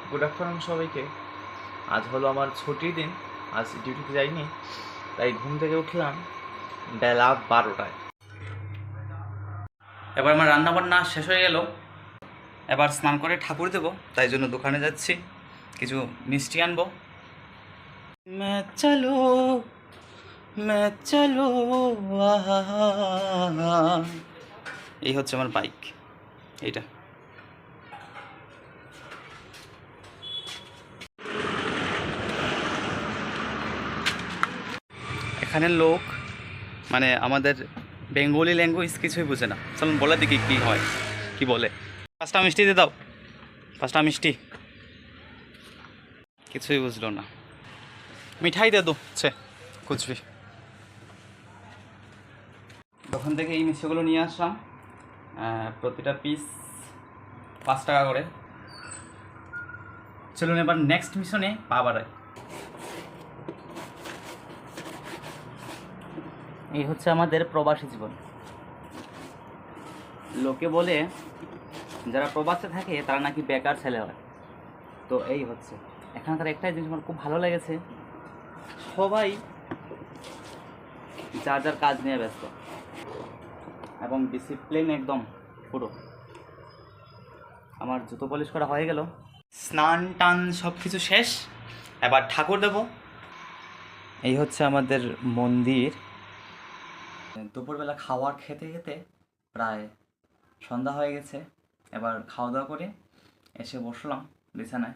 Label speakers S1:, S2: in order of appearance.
S1: Good afternoon সবাইকে। আজ হলো আমার ছুটির দিন, আজ ডিউটিতে যাইনি, তাই ঘুম থেকে উঠলাম বেলা 12টায়। এবার আমার রান্নাবান্না শেষ হয়ে গেল, এবার স্নান করে ঠাকুর দেবো, তাই জন্য দোকানে যাচ্ছি, কিছু মিষ্টি আনবো। মে চলো মে চলো আহা, এই হচ্ছে আমার বাইক, এইটা। এখানের লোক মানে আমাদের বেঙ্গলি ল্যাঙ্গুয়েজ কিছুই বুঝে না। চলুন বলে দেখি কী হয়, কি বলে। 5টা মিষ্টি দিয়ে দাও, 5টা মিষ্টি। কিছুই বুঝলো না। মিঠাই দে দো ছে কুচবি। দোকান থেকে এই মিষ্টিগুলো নিয়ে আসলাম, প্রতিটা পিস 5 টাকা করে। চলুন এবার নেক্সট মিশনে পা বাড়াই। এই হচ্ছে আমাদের প্রবাসী জীবন। লোকে বলে যারা প্রবাসে থাকে তারা নাকি বেকার ছেলে হয়। তো এই হচ্ছে এখানকার একটাই জিনিস আমার খুব ভালো লেগেছে, সবাই যার যার কাজ নিয়ে ব্যস্ত এবং ডিসিপ্লিন একদম পুরো। আমার জুতো পলিশ করা হয়ে গেল, স্নান টান সব কিছু শেষ, এবার ঠাকুর দেব। এই হচ্ছে আমাদের মন্দির। দুপুরবেলা খাওয়ার খেতে খেতে প্রায় সন্ধ্যা হয়ে গেছে, এবার খাওয়া দাওয়া করে এসে বসলাম বিছানায়।